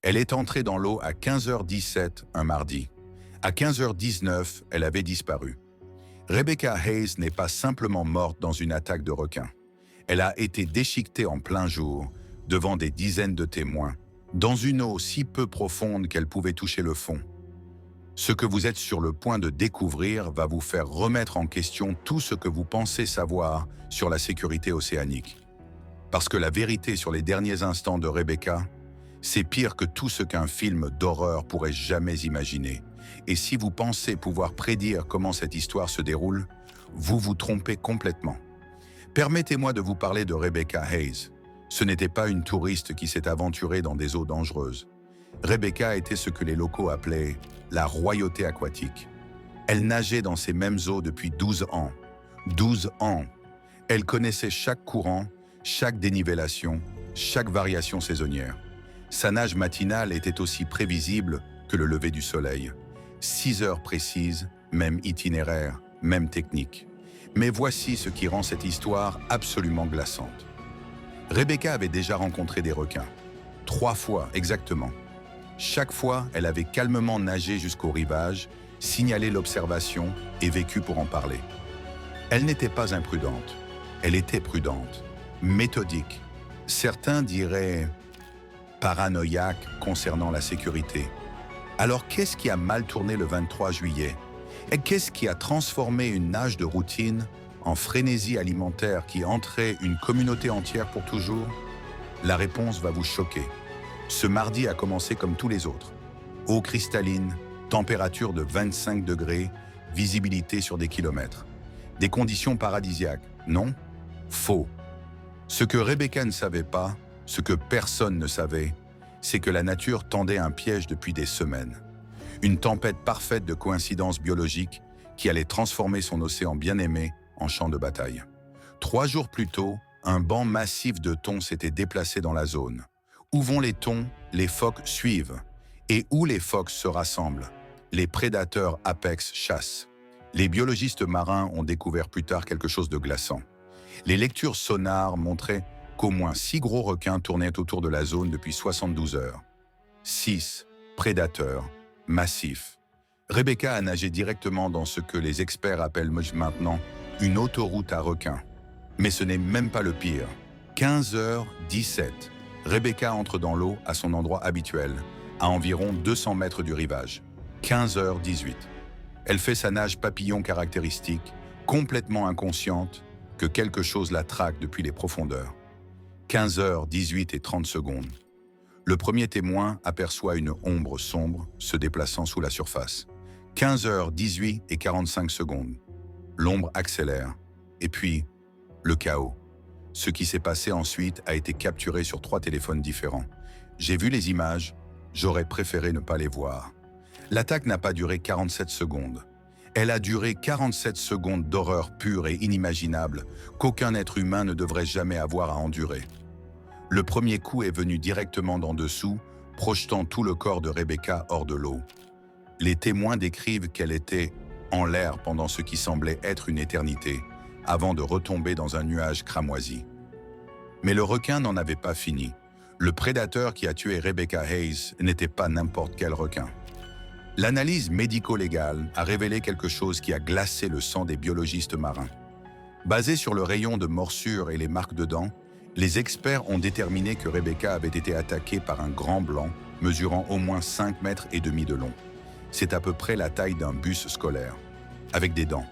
Elle est entrée dans l'eau à 15h17 un mardi. À 15h19, elle avait disparu. Rebecca Hayes n'est pas simplement morte dans une attaque de requin. Elle a été déchiquetée en plein jour, devant des dizaines de témoins, dans une eau si peu profonde qu'elle pouvait toucher le fond. Ce que vous êtes sur le point de découvrir va vous faire remettre en question tout ce que vous pensez savoir sur la sécurité océanique. Parce que la vérité sur les derniers instants de Rebecca, c'est pire que tout ce qu'un film d'horreur pourrait jamais imaginer. Et si vous pensez pouvoir prédire comment cette histoire se déroule, vous vous trompez complètement. Permettez-moi de vous parler de Rebecca Hayes. Ce n'était pas une touriste qui s'est aventurée dans des eaux dangereuses. Rebecca était ce que les locaux appelaient la royauté aquatique. Elle nageait dans ces mêmes eaux depuis 12 ans. 12 ans! Elle connaissait chaque courant, chaque dénivellation, chaque variation saisonnière. Sa nage matinale était aussi prévisible que le lever du soleil. 6 heures précises, même itinéraire, même technique. Mais voici ce qui rend cette histoire absolument glaçante. Rebecca avait déjà rencontré des requins. 3 fois exactement. Chaque fois, elle avait calmement nagé jusqu'au rivage, signalé l'observation et vécu pour en parler. Elle n'était pas imprudente. Elle était prudente, méthodique. Certains diraient paranoïaque concernant la sécurité. Alors qu'est-ce qui a mal tourné le 23 juillet? Et qu'est-ce qui a transformé une nage de routine en frénésie alimentaire qui entrait une communauté entière pour toujours? La réponse va vous choquer. Ce mardi a commencé comme tous les autres. Eau cristalline, température de 25 degrés, visibilité sur des kilomètres. Des conditions paradisiaques, non? Faux. Ce que Rebecca ne savait pas, ce que personne ne savait, c'est que la nature tendait un piège depuis des semaines. Une tempête parfaite de coïncidences biologiques qui allait transformer son océan bien-aimé en champ de bataille. 3 jours plus tôt, un banc massif de thons s'était déplacé dans la zone. Où vont les thons, les phoques suivent. Et où les phoques se rassemblent, les prédateurs apex chassent. Les biologistes marins ont découvert plus tard quelque chose de glaçant. Les lectures sonars montraient qu'au moins 6 gros requins tournaient autour de la zone depuis 72 heures. 6 prédateurs massifs. Rebecca a nagé directement dans ce que les experts appellent maintenant une autoroute à requins. Mais ce n'est même pas le pire. 15h17, Rebecca entre dans l'eau à son endroit habituel, à environ 200 mètres du rivage. 15h18. Elle fait sa nage papillon caractéristique, complètement inconsciente que quelque chose la traque depuis les profondeurs. 15h18 et 30 secondes. Le premier témoin aperçoit une ombre sombre se déplaçant sous la surface. 15h18 et 45 secondes. L'ombre accélère. Et puis, le chaos. Ce qui s'est passé ensuite a été capturé sur 3 téléphones différents. J'ai vu les images, j'aurais préféré ne pas les voir. L'attaque n'a pas duré 47 secondes. Elle a duré 47 secondes d'horreur pure et inimaginable qu'aucun être humain ne devrait jamais avoir à endurer. Le premier coup est venu directement d'en dessous, projetant tout le corps de Rebecca hors de l'eau. Les témoins décrivent qu'elle était en l'air pendant ce qui semblait être une éternité, avant de retomber dans un nuage cramoisi. Mais le requin n'en avait pas fini. Le prédateur qui a tué Rebecca Hayes n'était pas n'importe quel requin. L'analyse médico-légale a révélé quelque chose qui a glacé le sang des biologistes marins. Basé sur le rayon de morsure et les marques de dents, les experts ont déterminé que Rebecca avait été attaquée par un grand blanc mesurant au moins 5 mètres et demi de long. C'est à peu près la taille d'un bus scolaire, avec des dents.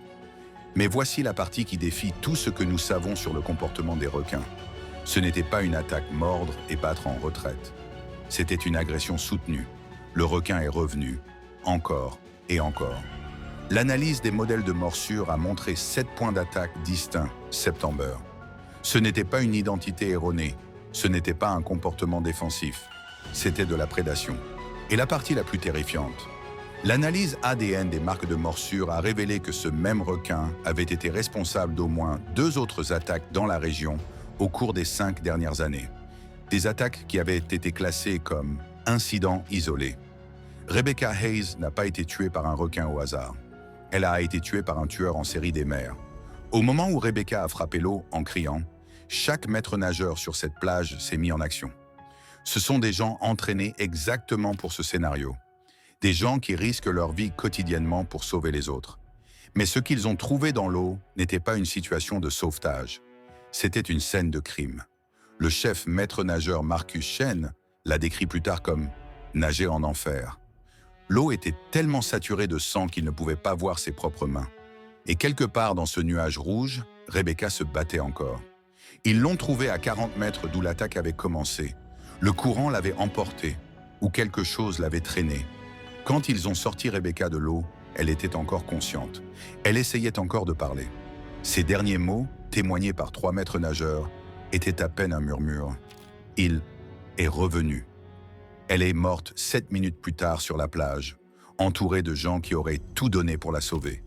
Mais voici la partie qui défie tout ce que nous savons sur le comportement des requins. Ce n'était pas une attaque mordre et battre en retraite. C'était une agression soutenue. Le requin est revenu, encore et encore. L'analyse des modèles de morsure a montré 7 points d'attaque distincts, September. Ce n'était pas une identité erronée, ce n'était pas un comportement défensif, c'était de la prédation. Et la partie la plus terrifiante, l'analyse ADN des marques de morsure a révélé que ce même requin avait été responsable d'au moins 2 autres attaques dans la région au cours des 5 dernières années. Des attaques qui avaient été classées comme incidents isolés. Rebecca Hayes n'a pas été tuée par un requin au hasard. Elle a été tuée par un tueur en série des mers. Au moment où Rebecca a frappé l'eau en criant, chaque maître nageur sur cette plage s'est mis en action. Ce sont des gens entraînés exactement pour ce scénario. Des gens qui risquent leur vie quotidiennement pour sauver les autres. Mais ce qu'ils ont trouvé dans l'eau n'était pas une situation de sauvetage. C'était une scène de crime. Le chef maître nageur Marcus Chen l'a décrit plus tard comme « nager en enfer ». L'eau était tellement saturée de sang qu'il ne pouvait pas voir ses propres mains. Et quelque part dans ce nuage rouge, Rebecca se battait encore. Ils l'ont trouvée à 40 mètres d'où l'attaque avait commencé. Le courant l'avait emportée, ou quelque chose l'avait traînée. Quand ils ont sorti Rebecca de l'eau, elle était encore consciente. Elle essayait encore de parler. Ses derniers mots, témoignés par 3 maîtres nageurs, étaient à peine un murmure. « Il est revenu ». Elle est morte 7 minutes plus tard sur la plage, entourée de gens qui auraient tout donné pour la sauver.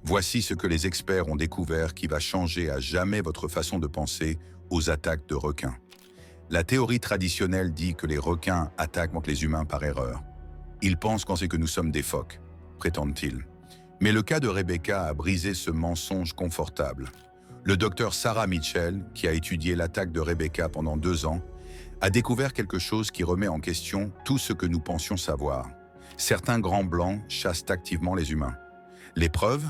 Voici ce que les experts ont découvert qui va changer à jamais votre façon de penser aux attaques de requins. La théorie traditionnelle dit que les requins attaquent les humains par erreur. Ils pensent qu'on sait que nous sommes des phoques, prétendent-ils. Mais le cas de Rebecca a brisé ce mensonge confortable. Le docteur Sarah Mitchell, qui a étudié l'attaque de Rebecca pendant 2 ans, a découvert quelque chose qui remet en question tout ce que nous pensions savoir. Certains grands blancs chassent activement les humains. Les preuves ?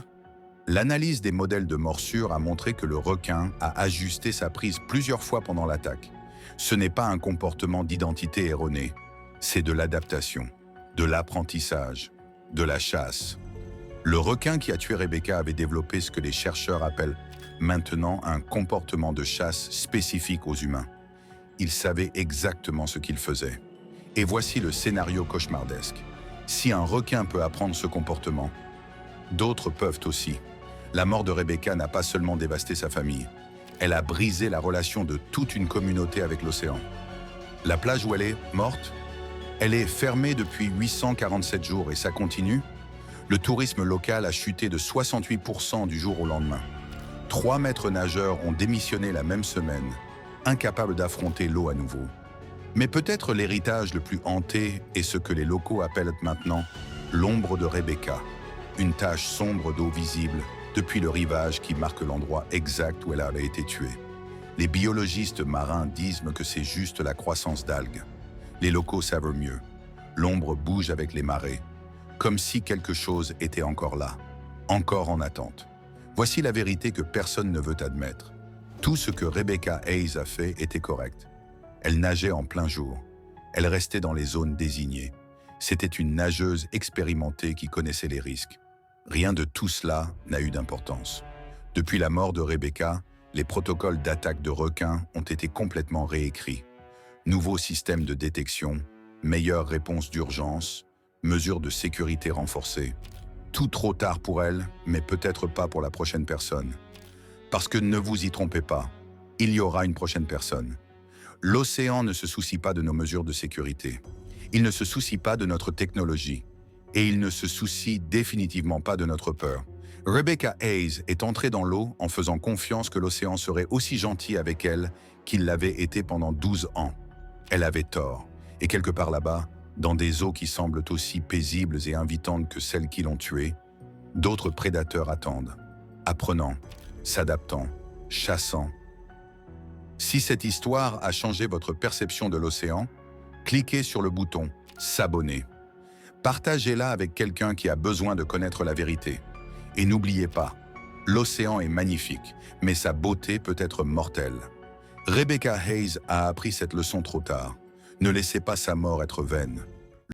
L'analyse des modèles de morsure a montré que le requin a ajusté sa prise plusieurs fois pendant l'attaque. Ce n'est pas un comportement d'identité erroné, c'est de l'adaptation, de l'apprentissage, de la chasse. Le requin qui a tué Rebecca avait développé ce que les chercheurs appellent maintenant un comportement de chasse spécifique aux humains. Il savait exactement ce qu'il faisait. Et voici le scénario cauchemardesque. Si un requin peut apprendre ce comportement, d'autres peuvent aussi. La mort de Rebecca n'a pas seulement dévasté sa famille, elle a brisé la relation de toute une communauté avec l'océan. La plage où elle est morte, elle est fermée depuis 847 jours et ça continue. Le tourisme local a chuté de 68% du jour au lendemain. 3 maîtres nageurs ont démissionné la même semaine, incapables d'affronter l'eau à nouveau. Mais peut-être l'héritage le plus hanté est ce que les locaux appellent maintenant l'ombre de Rebecca, une tache sombre d'eau visible depuis le rivage qui marque l'endroit exact où elle avait été tuée. Les biologistes marins disent que c'est juste la croissance d'algues. Les locaux savent mieux. L'ombre bouge avec les marées, comme si quelque chose était encore là, encore en attente. Voici la vérité que personne ne veut admettre. Tout ce que Rebecca Hayes a fait était correct. Elle nageait en plein jour. Elle restait dans les zones désignées. C'était une nageuse expérimentée qui connaissait les risques. Rien de tout cela n'a eu d'importance. Depuis la mort de Rebecca, les protocoles d'attaque de requins ont été complètement réécrits. Nouveaux systèmes de détection, meilleures réponses d'urgence, mesures de sécurité renforcées. Tout trop tard pour elle, mais peut-être pas pour la prochaine personne. Parce que ne vous y trompez pas, il y aura une prochaine personne. L'océan ne se soucie pas de nos mesures de sécurité. Il ne se soucie pas de notre technologie. Et il ne se soucie définitivement pas de notre peur. Rebecca Hayes est entrée dans l'eau en faisant confiance que l'océan serait aussi gentil avec elle qu'il l'avait été pendant 12 ans. Elle avait tort. Et quelque part là-bas, dans des eaux qui semblent aussi paisibles et invitantes que celles qui l'ont tuée, d'autres prédateurs attendent, apprenant, s'adaptant, chassant. Si cette histoire a changé votre perception de l'océan, cliquez sur le bouton « S'abonner ». Partagez-la avec quelqu'un qui a besoin de connaître la vérité. Et n'oubliez pas, l'océan est magnifique, mais sa beauté peut être mortelle. Rebecca Hayes a appris cette leçon trop tard. Ne laissez pas sa mort être vaine.